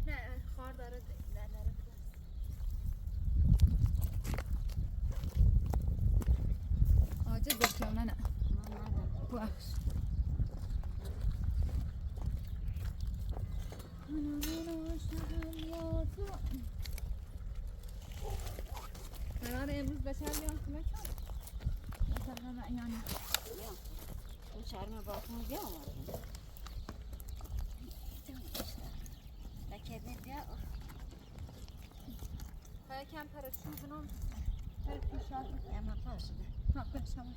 نه خار داره داره آجه گفتم نه باش قرار امروز بشر بیام خونه کن مثلا معیانی اون شرم باطن بیا آمدیم نکردیم بیا های کم پرشون بنام پر پیشات اما پاشده ها پرشم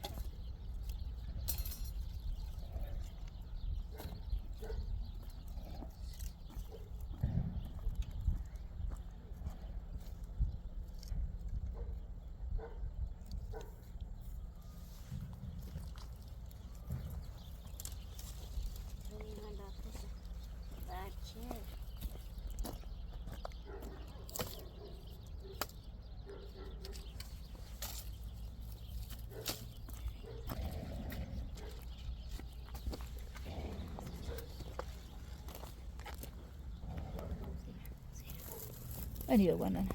Anyway, one.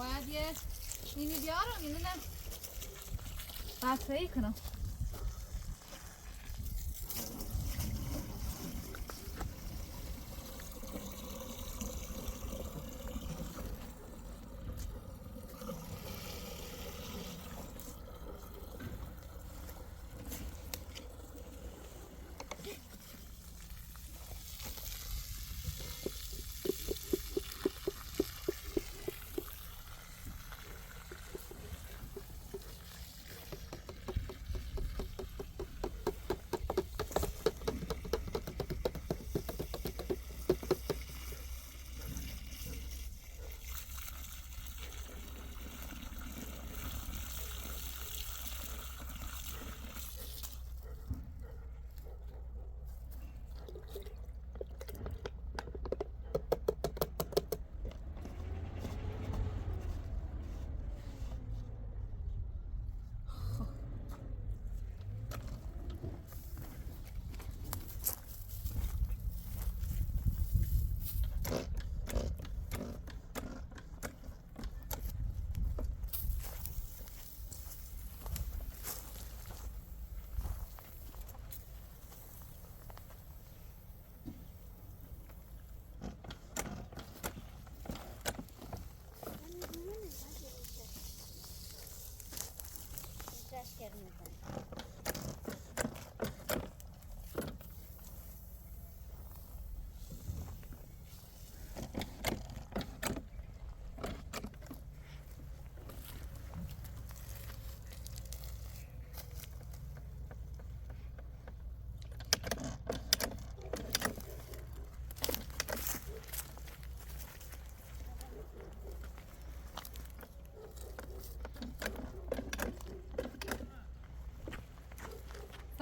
باید یه اینی بیارم اینو نه بطری کنم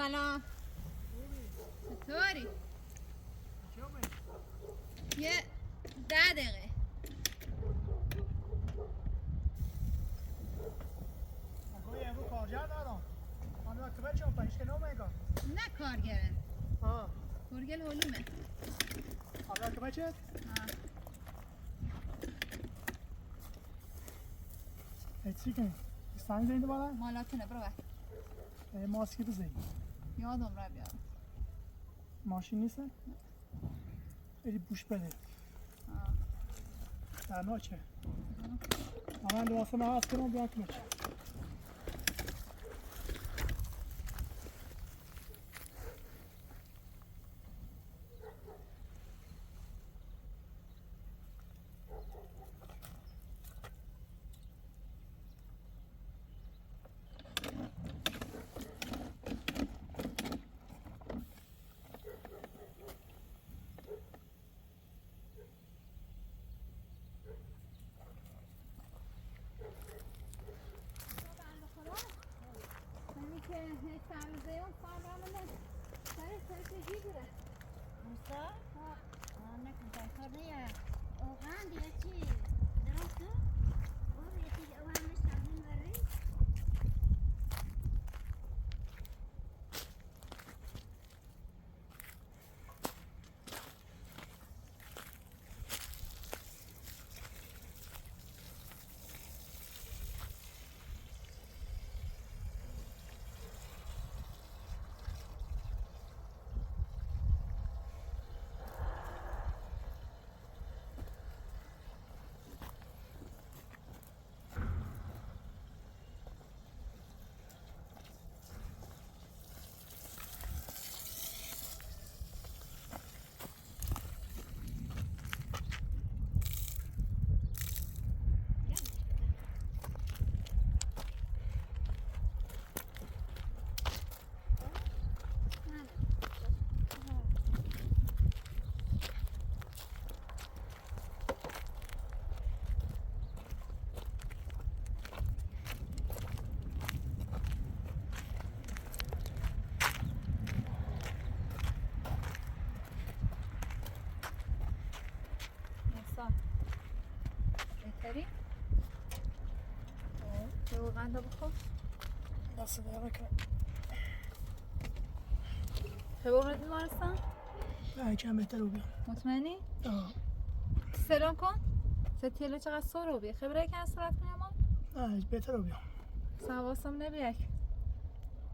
سلام چطوری؟ یه 10 دقیقه Agora eu vou carregar não. Mas não acabei de chamar, isto não é igual. نه کارگره Ah, کارگل هلومه agora acabei de. چی کنی؟ سنگ زنید بالا؟ مالاتونه برو بر ماسکی بزنید. یادم را بیارم ماشین نیست؟ بری بوش بده. در نوچه. من لباسه من هست کنم بیان کنم. که سرزه اون فرمانه سر چجی بره موسا؟ نکن کار نیه اوغان دیگه چی؟ درسته؟ او یکی اوغانش تبدیل بری؟ بهتری؟ به اوغان رو بخور دست داره کنم. خبر بیمارستان؟ نه کم بهتر رو بیام. مطمئنی؟ آه. سلام کن ستیله چقدر سر رو بی خبره که از صورت میامم؟ نه بهتر رو بیام. سواسم نبیک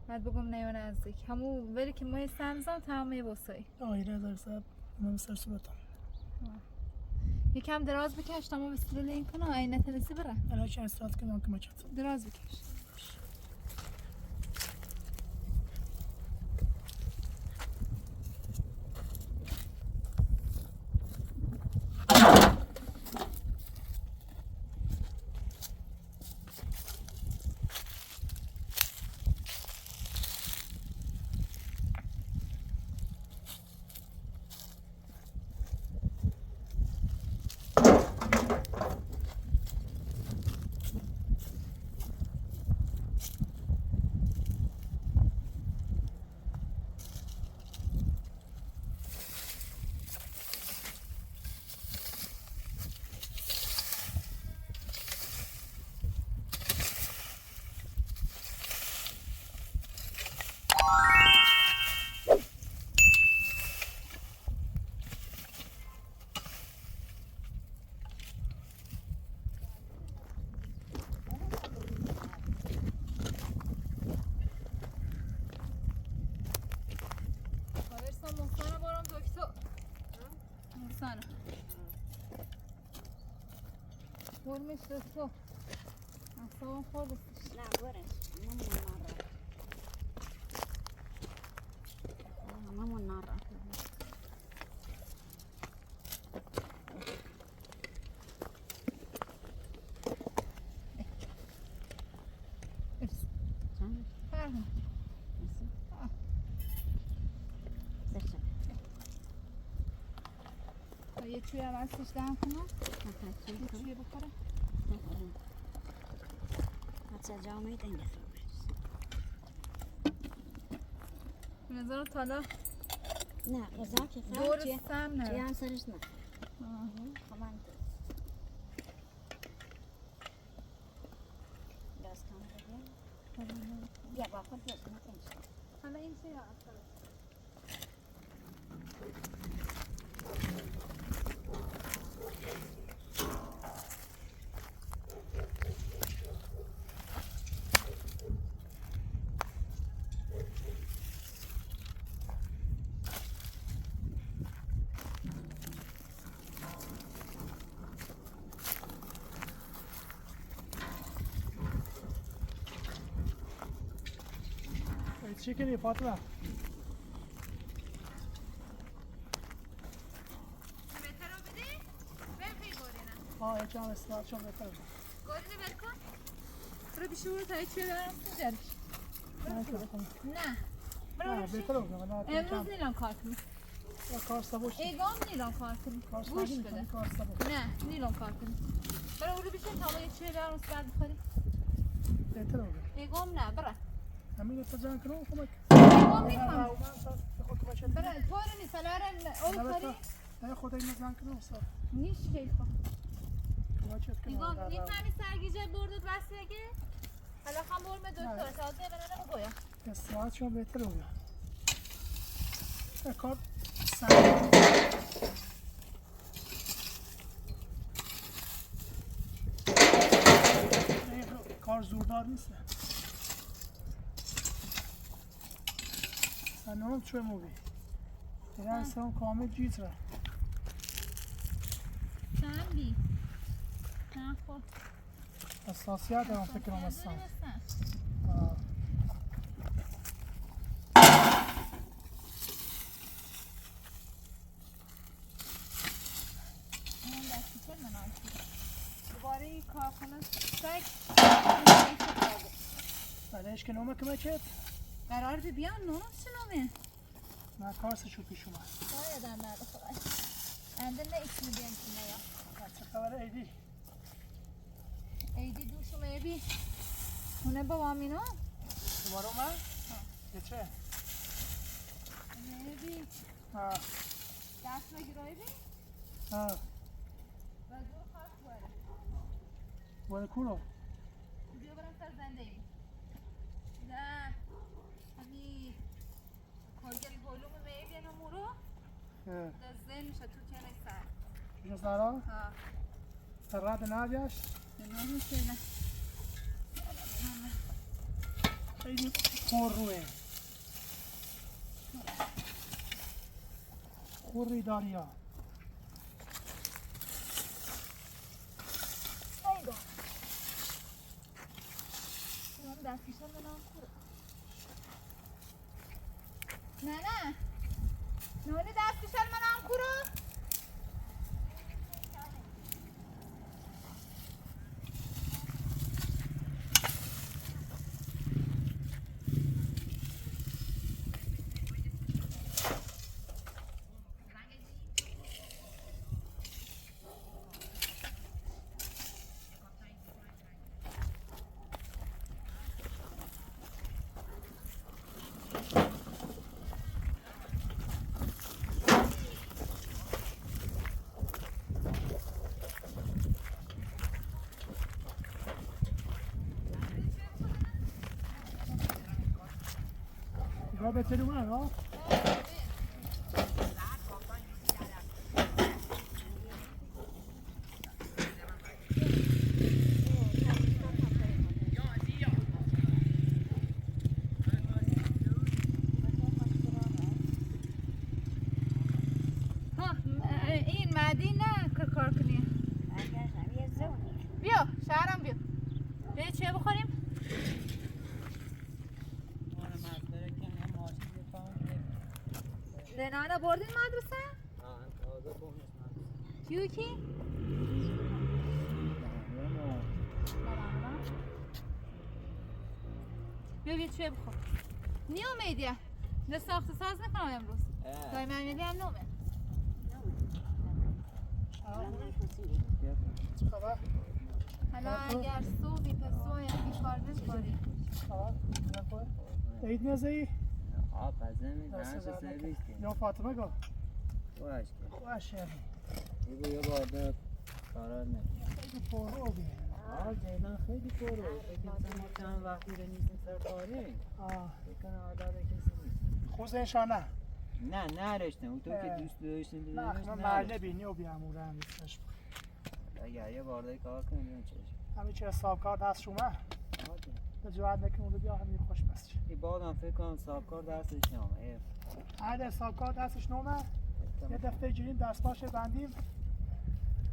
بعد بگم نیو نزدیک همون ولی که مای سمزان تمامه بسایی آیره در سب من سر صورتم. یکم دراز بکش تا ما بستیل این کنه آینه تلسی بره الان چند استراحت کنم که مچت. دراز بکش محسن بارم دکتر محسن برمش دکتر اصلا خوردستش نه برش ممون نارا فرهم یه چوی هم هستش دهم کنم یه چوی بخوره بچه جامعه دنگه به نظر تالا نه غذا که دور خیلی سم چی نره هم سرش نه آه. همان تو دست کام بگیر بیا با خود بیا نکنش حالا این چه یا اصلا چی کنی فاطمه؟ بهتر رو بدی؟ بخی گورینه یکم استراحت شو بهتر بود. گورینه بکن برو بیشور تا چی دارم سجرش نه نه بهتر بود. امروز نیلان کار کنی کار سبوش. ایگام نیلان کار کنی گوش بده کار سبوش. نه نیلان کار کنی برو بیشور تا یه چی دارم سر بخوری بهتر بود. ایگام نه برو همین تو جان کنم کمک. ایگام نیستم خود کمک شد. برو تو رو نیست الان اول کاری نه خود این جان کنم استاد. نیش خیلی خوب کمک شد کنم. ایگام نیفهمی سرگیجه بردت بستگی حالا خم برم دکتر تازه بنانه بگویم استراحت شو بهتر بود. کار سر کار زوردار نیست. سنوم چه موبی؟ اینا سلام کامل جیت را. چندی؟ نه خب اساسیات هم فکر کنم هستن. دوباره این کارخانه سگ بعدش که نومه کمه چید؟ قرار بیان نوم چنومه؟ من کارسه شو پیش اومد. شایدم بعد خواهد انده نه اسمی بیان کنه یا چه خبر ایدی؟ ایدی دوشو میبی اونه با وامینو؟ دوباره اومد؟ یه چه؟ میبی دست بگیرایی بی؟ و زور خواست باره باره کولو؟ بیا برم سر زنده ایم نه همی کارگل گلوم میبی همو رو در زن میشه تو کنه سر چیزا سارا؟ ها سر رد نادیاش؟ نه میشه نه خیلی خور روه خوری داری ها ایگو من دستیشم بنام خورم نه نونی دستیشم بنام خورم یا بهتری اومد ها؟ این معدی نه که کار کنی بیا شهرم بیا بیا چه بخوریم؟ لنانا بردین مدرسه؟ کیو کی؟ بیا چه بخور نی امیدیه نه ساخت ساز نکنم امروز دایم امیدی هم نومه چه خبر؟ حالا اگر صوبی پس سوی بیکار نمی‌کنی خبر؟ عید نزدی؟ آه پزه می دست نشه درد سرویس نکنه. که یا فاطمه گو باش که باشه بگو یه بارده قرار نه خیلی پر رو بیه آه جیلان خیلی پر رو فکر کنم ما چند وقتی رو نیستیم سر کاره فکر کنم عادت کسی نیست خوز انشانه نه نرشتم اون تو که دوست داشتیم نه دیدنش من محله بینی و بیاموره هم نیستش اگر یه بارده کار کنیم چشم همین چه حساب کار دست شما به جواد نکن اون رو بیا همین خوش بسش این بادم فکر کنم سابکار دستش نامه هر حساب کار دستش نومه یه دفعه گیریم دست باشه بندیم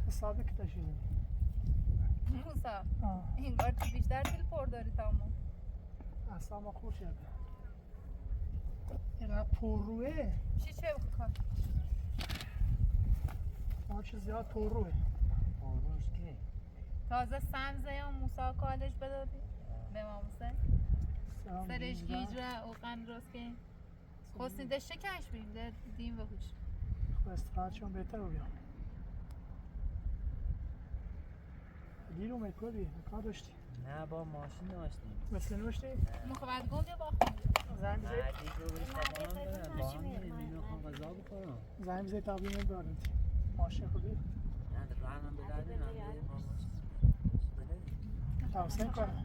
حسابی که تشیدیم موسا این بار تو بیشتر دل پر داری تا ما اصلا ما خوش شده اینقدر پر روه چی چه بکن ما چه زیاد پر روه پروش که تازه سمزه یا موسا کالش بدادی به ما موسا سرش گیجره او قند روز که خوستین ده شکش بیم ده دیم و خوش استراحت چون بهتر رو بیام دیرو میکردی کار داشتی نه با ماشین داشتیم مثل نوشتی مخبت گل یا باخت زنگ بزید بعدی رو بریش تبانم برم با هم میریم اینو خواه غذا بخورم زنگ بزید تقویم دارم ماشین خوبی نه در رحمم بلده نه توسعه کنم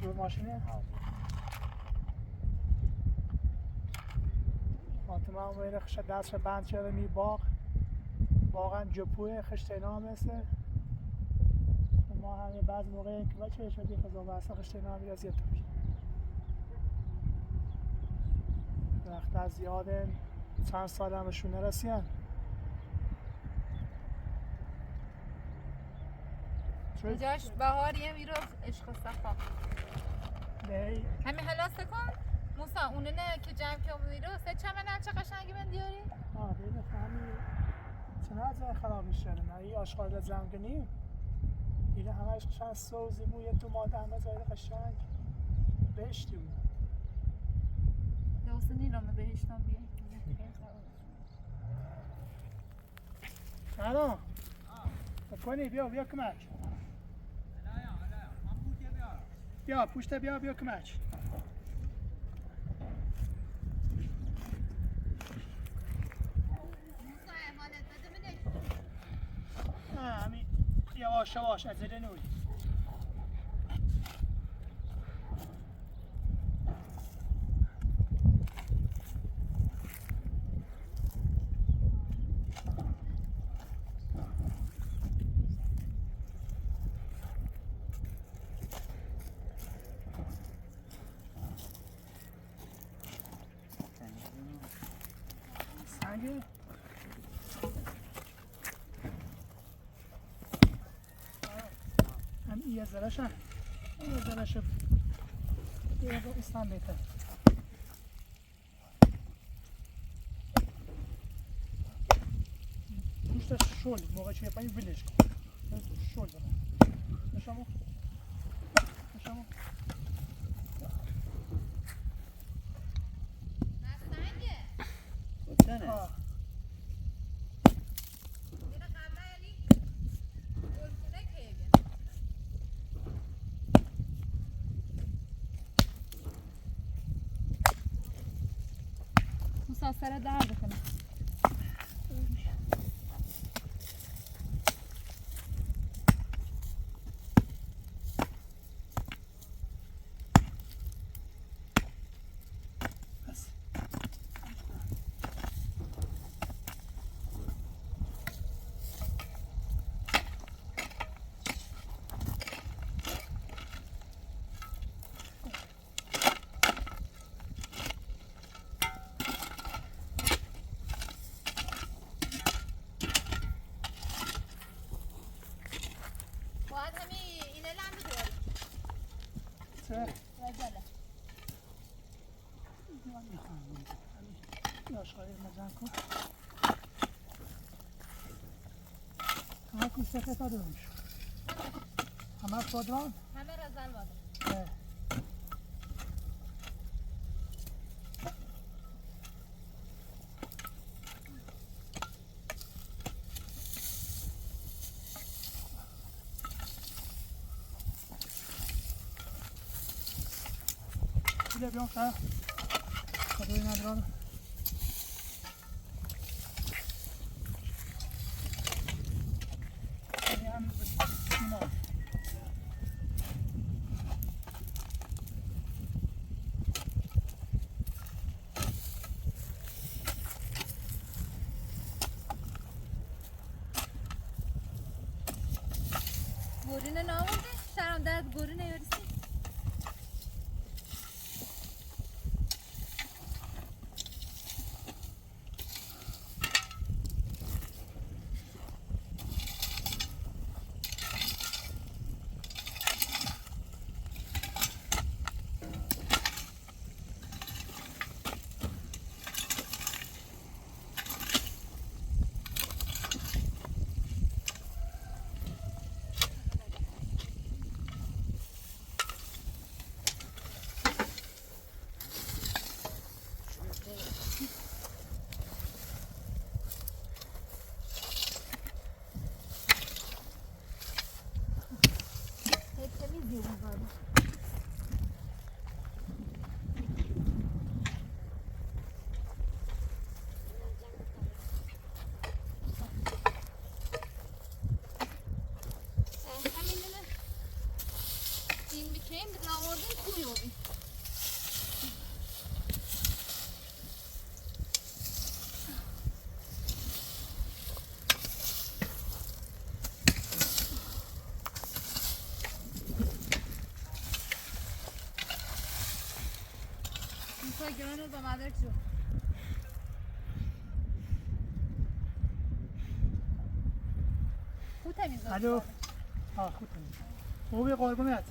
رو ماشینه فاطمه هم باید خشت دستش بند شده می باغ هم جپوه خشت اینا هم مثل ما همه بعض موقع این که بچه شدی خضا بسته خشت اینا هم از یه تبی وقت از زیاده چند سال همشون نرسیان جاش بهاریه میرو عشق و صفا نه همین حلاسته کن موسا اونه نه که جمع که میرو سه چمن چه قشنگی من دیاری بینه فهمی چنه از این خراب میشه نه این آشغال زنگنی دیگه همش قشنگ سوزی بود یه دو ماده همه زایر قشنگ بهشتی بود دوست نیرم بهشتم بیه سلام کنی بیا کمک بیا پوشته بیا کمک همین یواش عجله نوی سنگه هم یه ذرهش یه استان بهتر پوشتش شل موقع چه پایین ولش کن شل بزن نشامو گفتنه موسا سر درد کنه همه کوسته خطا دارمش همه خودران همه رزل باده بیام خواهر توی ندارم. این هم سیما. گورینه نامونده؟ شرم درد گورینه یارسی؟ گرانو با مدرک جو خوب تمیز داشت الو خوب تمیز خوبی قربونت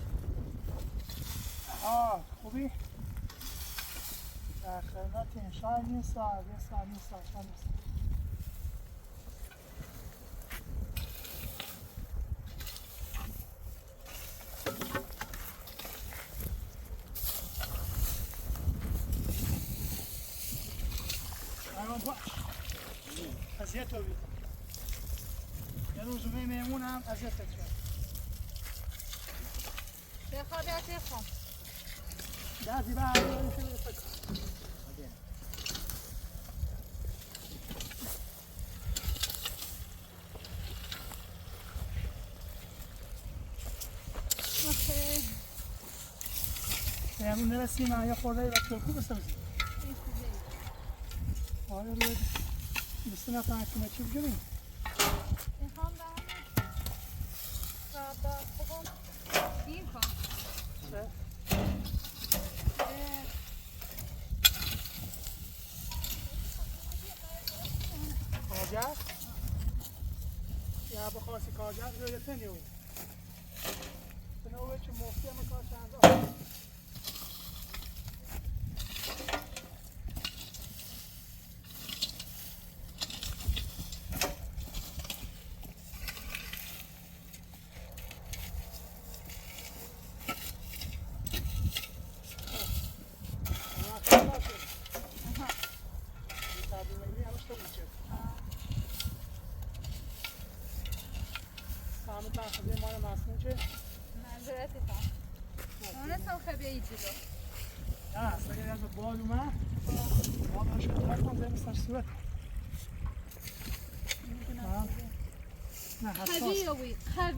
خوبی در خدمتیم شاید یه ساعت اذیت رو بید یه روزونه میمون هم اذیت کرد بخواب یا تخوام بعضی به همه که بفکر میمون نرسیم یا خورده و ترکو بسازیم آره روی بسته نفهم که چی بجوریم میخوام به همه خوبم این کن کاجر یا بخواست کاجر روی تنیو بنوه چه مفتی همه کار چند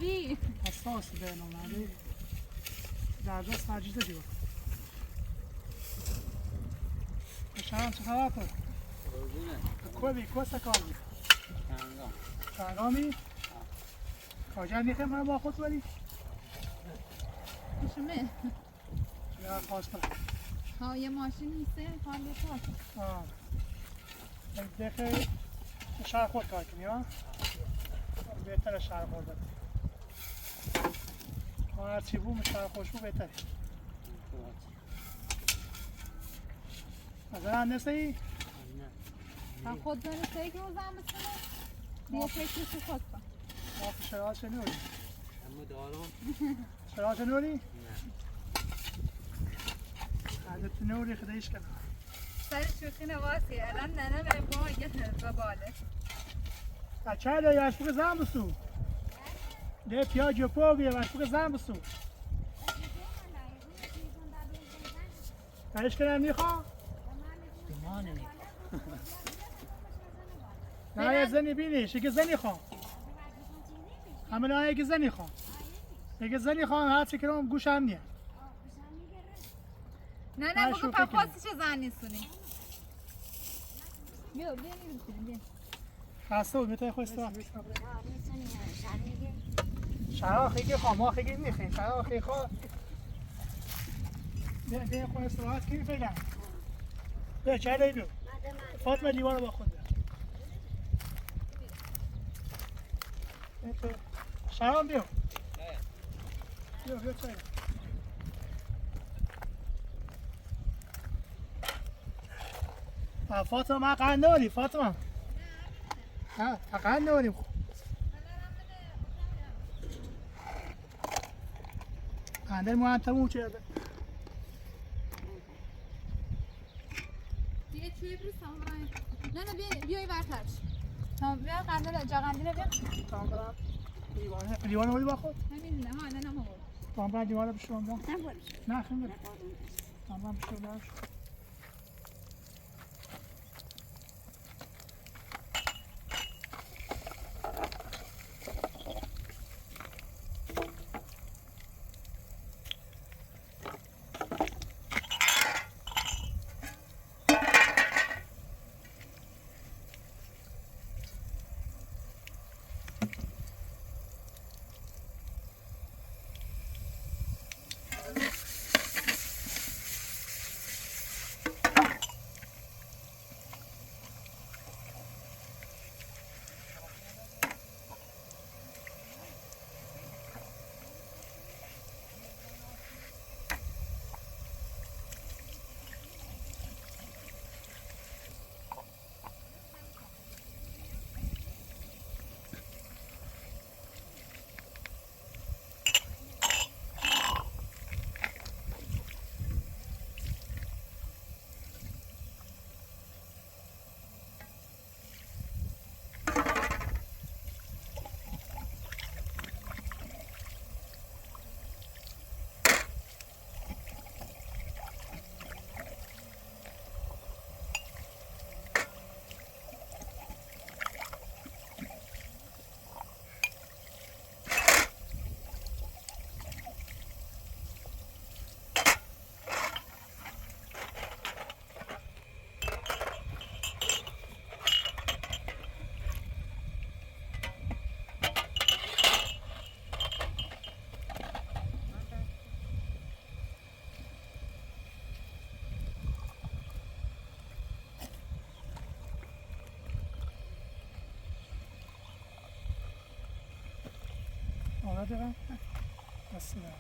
خوی حساس بینم ولی درجا سرجیده دیو شرم چه خبر تو؟ کوبی کوسه کاری شنگامی؟ کاجر میخواه من با خود بری؟ کشمه یا خواست ها یه ماشین نیسته خواهم بخواه بخیر شهر خود کار کنی ها؟ بهتره شهر خود بده ما هرچی بود شهر خوش بود بهتره از هم نسته ای؟ نه خود برسه که روزم بسنه دیگه فکرشو خود کن ما که شراحت شنوری؟ اما دارم شراحت شنوری؟ نه عدت نوری خدایش کنم سر شوخی نواسی الان ننه به ما یه باله بچه ده یا اشپوک زن بسو ده پیا جپو بیه و اشپوک زن بسو برش کنم میخوام؟ ایمان نگاه. نه یه زنی بینیش یه زنی خوام همه نه یه زنی خوام یه زنی خوام هر چی کنم گوش هم نیه نه بگو پاپاسی چه زن نیستونی بیا نیستونی خسته بود میتونی خوش استراحت میتونی شرمیگه شرا خیلی خوام ما خیلی میخیم شرا خیلی خواه بیا خوش استراحت کنی فعلا بیا چای دایی بیا فاطمه لیوان رو با خود بیا شرام بیا بیا چای فاطمه ما قند نوریم فاطمه ها قند نوریم قندر مو تموم شده دیگه چوی بریز تمام برای نه بیای برترش تمام بیا قندل جا قندیله بیا تمام برم لیوانه بودی با خود؟ نمیدونه ها نه ما تمام برم لیوانه بشون دم نه خیلی برم نخورم تمام برم بشون دم آره دارم بس دارم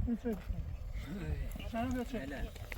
این چه؟ چند